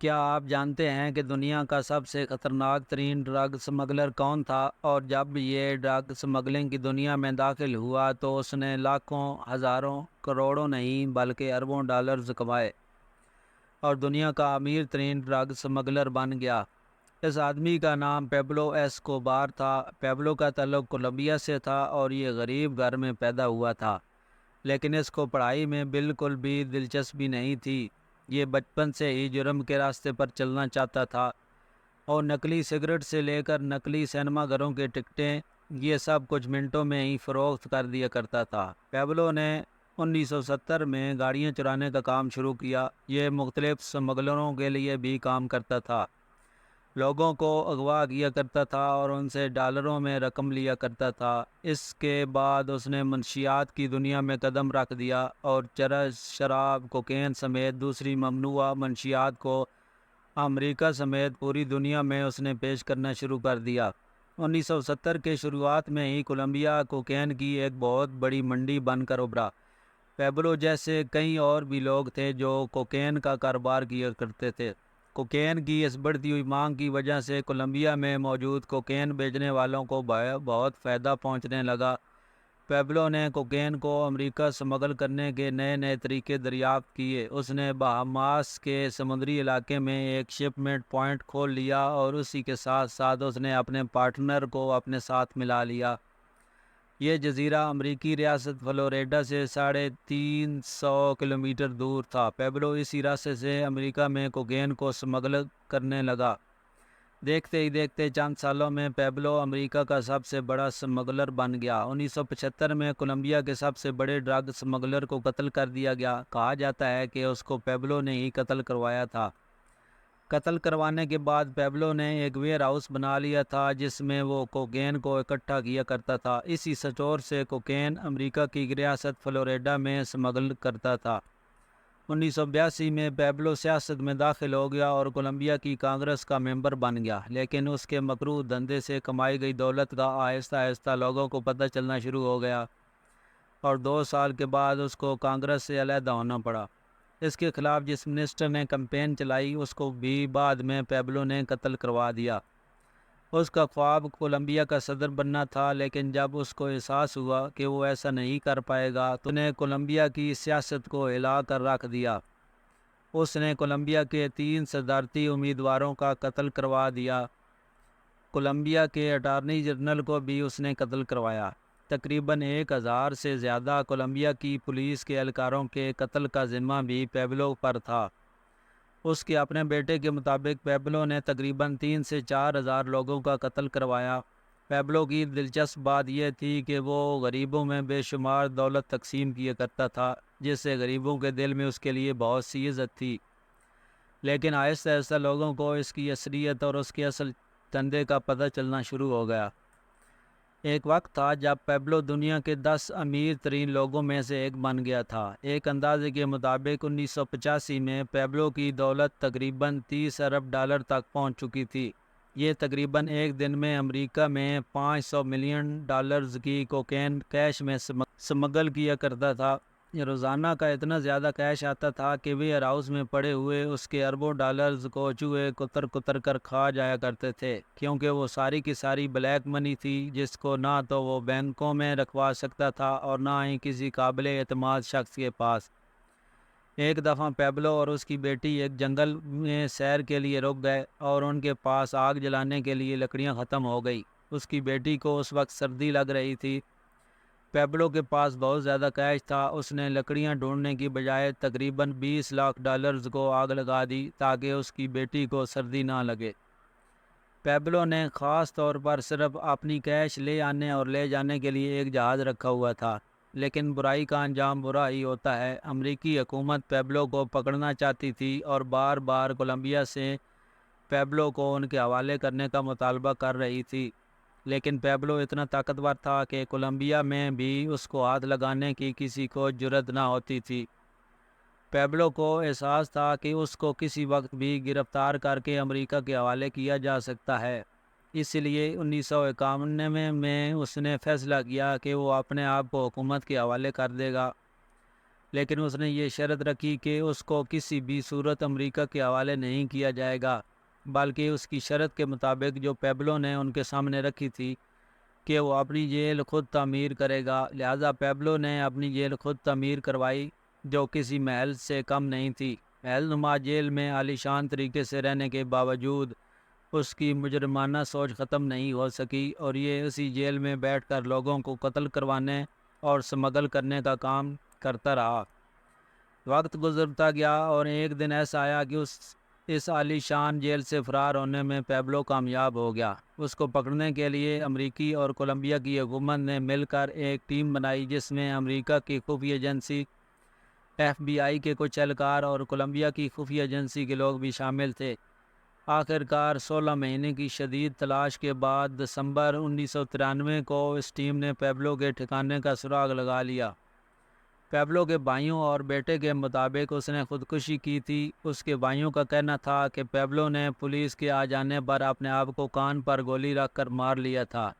کیا آپ جانتے ہیں کہ دنیا کا سب سے خطرناک ترین ڈرگ سمگلر کون تھا؟ اور جب یہ ڈرگ سمگلنگ کی دنیا میں داخل ہوا تو اس نے لاکھوں، ہزاروں، کروڑوں نہیں بلکہ اربوں ڈالرز کمائے اور دنیا کا امیر ترین ڈرگ سمگلر بن گیا۔ اس آدمی کا نام پیبلو ایسکوبار تھا۔ پیبلو کا تعلق کولمبیا سے تھا اور یہ غریب گھر میں پیدا ہوا تھا، لیکن اس کو پڑھائی میں بالکل بھی دلچسپی نہیں تھی۔ یہ بچپن سے ہی جرم کے راستے پر چلنا چاہتا تھا اور نکلی سگریٹ سے لے کر نکلی سینما گھروں کے ٹکٹیں، یہ سب کچھ منٹوں میں ہی فروخت کر دیا کرتا تھا۔ پیبلو نے 1970 میں گاڑیاں چرانے کا کام شروع کیا۔ یہ مختلف سمگلروں کے لیے بھی کام کرتا تھا، لوگوں کو اغوا کیا کرتا تھا اور ان سے ڈالروں میں رقم لیا کرتا تھا۔ اس کے بعد اس نے منشیات کی دنیا میں قدم رکھ دیا اور چرس، شراب، کوکین سمیت دوسری ممنوعہ منشیات کو امریکہ سمیت پوری دنیا میں اس نے پیش کرنا شروع کر دیا۔ 1970 کے شروعات میں ہی کولمبیا کوکین کی ایک بہت بڑی منڈی بن کر ابھرا۔ پیبلو جیسے کئی اور بھی لوگ تھے جو کوکین کا کاروبار کیا کرتے تھے۔ کوکین کی اس بڑھتی ہوئی مانگ کی وجہ سے کولمبیا میں موجود کوکین بیچنے والوں کو بہت فائدہ پہنچنے لگا۔ پیبلو نے کوکین کو امریکہ سمگل کرنے کے نئے نئے طریقے دریافت کیے۔ اس نے بہاماس کے سمندری علاقے میں ایک شپمنٹ پوائنٹ کھول لیا اور اسی کے ساتھ ساتھ اس نے اپنے پارٹنر کو اپنے ساتھ ملا لیا۔ یہ جزیرہ امریکی ریاست فلوریڈا سے 350 کلومیٹر دور تھا۔ پیبلو اسی راستے سے امریکہ میں کوکین کو سمگل کرنے لگا۔ دیکھتے ہی دیکھتے چند سالوں میں پیبلو امریکہ کا سب سے بڑا سمگلر بن گیا۔ 1975 میں کولمبیا کے سب سے بڑے ڈرگ سمگلر کو قتل کر دیا گیا۔ کہا جاتا ہے کہ اس کو پیبلو نے ہی قتل کروایا تھا۔ قتل کروانے کے بعد پیبلو نے ایک ویئر ہاؤس بنا لیا تھا جس میں وہ کوکین کو اکٹھا کیا کرتا تھا۔ اسی سٹور سے کوکین امریکہ کی ریاست فلوریڈا میں سمگل کرتا تھا۔ 1982 میں پیبلو سیاست میں داخل ہو گیا اور کولمبیا کی کانگریس کا ممبر بن گیا، لیکن اس کے مکروہ دھندے سے کمائی گئی دولت کا آہستہ آہستہ لوگوں کو پتہ چلنا شروع ہو گیا اور 2 سال کے بعد اس کو کانگریس سے علیحدہ ہونا پڑا۔ اس کے خلاف جس منسٹر نے کمپین چلائی اس کو بھی بعد میں پیبلو نے قتل کروا دیا۔ اس کا خواب کولمبیا کا صدر بننا تھا، لیکن جب اس کو احساس ہوا کہ وہ ایسا نہیں کر پائے گا تو نے کولمبیا کی سیاست کو ہلا کر رکھ دیا۔ اس نے کولمبیا کے 3 صدارتی امیدواروں کا قتل کروا دیا۔ کولمبیا کے اٹارنی جنرل کو بھی اس نے قتل کروایا۔ تقریباً 1000 سے زیادہ کولمبیا کی پولیس کے اہلکاروں کے قتل کا ذمہ بھی پیبلو پر تھا۔ اس کے اپنے بیٹے کے مطابق پیبلو نے تقریباً 3 سے 4 ہزار لوگوں کا قتل کروایا۔ پیبلو کی دلچسپ بات یہ تھی کہ وہ غریبوں میں بے شمار دولت تقسیم کیا کرتا تھا، جس سے غریبوں کے دل میں اس کے لیے بہت سی عزت تھی۔ لیکن آہستہ آہستہ لوگوں کو اس کی اصلیت اور اس کے اصل دھندے کا پتہ چلنا شروع ہو گیا۔ ایک وقت تھا جب پیبلو دنیا کے 10 امیر ترین لوگوں میں سے ایک بن گیا تھا۔ ایک اندازے کے مطابق 1985 میں پیبلو کی دولت تقریباً 30 ارب ڈالر تک پہنچ چکی تھی۔ یہ تقریباً ایک دن میں امریکہ میں 500 ملین ڈالرز کی کوکین کیش میں سمگل کیا کرتا تھا۔ روزانہ کا اتنا زیادہ کیش آتا تھا کہ ویئر ہاؤس میں پڑے ہوئے اس کے اربوں ڈالرز کو چوہے کتر کتر کر کھا جایا کرتے تھے، کیونکہ وہ ساری کی ساری بلیک منی تھی جس کو نہ تو وہ بینکوں میں رکھوا سکتا تھا اور نہ ہی کسی قابل اعتماد شخص کے پاس۔ ایک دفعہ پیبلو اور اس کی بیٹی ایک جنگل میں سیر کے لیے رک گئے اور ان کے پاس آگ جلانے کے لیے لکڑیاں ختم ہو گئی۔ اس کی بیٹی کو اس وقت سردی لگ رہی تھی۔ پیبلو کے پاس بہت زیادہ کیش تھا۔ اس نے لکڑیاں ڈھونڈنے کی بجائے تقریباً 20 لاکھ ڈالرز کو آگ لگا دی تاکہ اس کی بیٹی کو سردی نہ لگے۔ پیبلو نے خاص طور پر صرف اپنی کیش لے آنے اور لے جانے کے لیے ایک جہاز رکھا ہوا تھا، لیکن برائی کا انجام برا ہی ہوتا ہے۔ امریکی حکومت پیبلو کو پکڑنا چاہتی تھی اور بار بار کولمبیا سے پیبلو کو ان کے حوالے کرنے کا مطالبہ کر رہی تھی، لیکن پیبلو اتنا طاقتور تھا کہ کولمبیا میں بھی اس کو ہاتھ لگانے کی کسی کو جرأت نہ ہوتی تھی۔ پیبلو کو احساس تھا کہ اس کو کسی وقت بھی گرفتار کر کے امریکہ کے حوالے کیا جا سکتا ہے، اس لیے 1991 میں اس نے فیصلہ کیا کہ وہ اپنے آپ کو حکومت کے حوالے کر دے گا۔ لیکن اس نے یہ شرط رکھی کہ اس کو کسی بھی صورت امریکہ کے حوالے نہیں کیا جائے گا، بلکہ اس کی شرط کے مطابق جو پیبلو نے ان کے سامنے رکھی تھی کہ وہ اپنی جیل خود تعمیر کرے گا۔ لہذا پیبلو نے اپنی جیل خود تعمیر کروائی، جو کسی محل سے کم نہیں تھی۔ محل نما جیل میں عالیشان طریقے سے رہنے کے باوجود اس کی مجرمانہ سوچ ختم نہیں ہو سکی، اور یہ اسی جیل میں بیٹھ کر لوگوں کو قتل کروانے اور سمگل کرنے کا کام کرتا رہا۔ وقت گزرتا گیا اور ایک دن ایسا آیا کہ اس عالی شان جیل سے فرار ہونے میں پیبلو کامیاب ہو گیا۔ اس کو پکڑنے کے لیے امریکی اور کولمبیا کی حکومت نے مل کر ایک ٹیم بنائی، جس میں امریکہ کی خفیہ ایجنسی FBI کے کچھ اہلکار اور کولمبیا کی خفیہ ایجنسی کے لوگ بھی شامل تھے۔ آخرکار 16 مہینے کی شدید تلاش کے بعد دسمبر 1993 کو اس ٹیم نے پیبلو کے ٹھکانے کا سراغ لگا لیا۔ پیبلو کے بھائیوں اور بیٹے کے مطابق اس نے خودکشی کی تھی۔ اس کے بھائیوں کا کہنا تھا کہ پیبلو نے پولیس کے آ جانے پر اپنے آپ کو کان پر گولی رکھ کر مار لیا تھا۔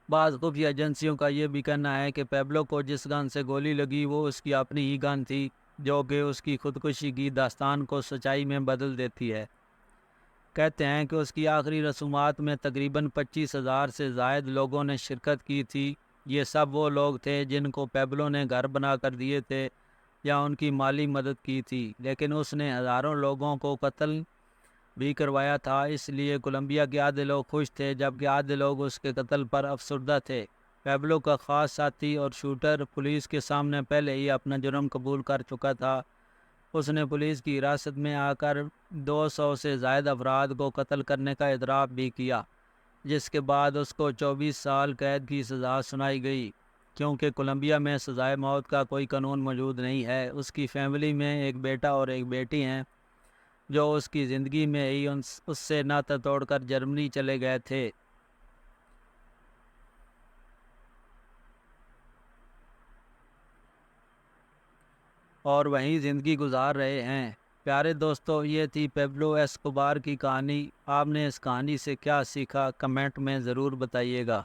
بعض خفیہ ایجنسیوں کا یہ بھی کہنا ہے کہ پیبلو کو جس گن سے گولی لگی وہ اس کی اپنی ہی گن تھی، جو کہ اس کی خودکشی کی داستان کو سچائی میں بدل دیتی ہے۔ کہتے ہیں کہ اس کی آخری رسومات میں تقریباً 25,000 سے زائد لوگوں نے شرکت کی تھی۔ یہ سب وہ لوگ تھے جن کو پیبلو نے گھر بنا کر دیے تھے یا ان کی مالی مدد کی تھی، لیکن اس نے ہزاروں لوگوں کو قتل بھی کروایا تھا۔ اس لیے کولمبیا کے آدھے لوگ خوش تھے، جبکہ آدھے لوگ اس کے قتل پر افسردہ تھے۔ پیبلو کا خاص ساتھی اور شوٹر پولیس کے سامنے پہلے ہی اپنا جرم قبول کر چکا تھا۔ اس نے پولیس کی حراست میں آ کر 200 سے زائد افراد کو قتل کرنے کا اعتراف بھی کیا، جس کے بعد اس کو 24 سال قید کی سزا سنائی گئی۔ کیونکہ کولمبیا میں سزائے موت کا کوئی قانون موجود نہیں ہے، اس کی فیملی میں ایک بیٹا اور ایک بیٹی ہیں، جو اس کی زندگی میں ہی اس سے ناطہ توڑ کر جرمنی چلے گئے تھے۔ اور وہیں زندگی گزار رہے ہیں۔ پیارے دوستو، یہ تھی پیبلو ایسکوبار کی کہانی۔ آپ نے اس کہانی سے کیا سیکھا، کمنٹ میں ضرور بتائیے گا۔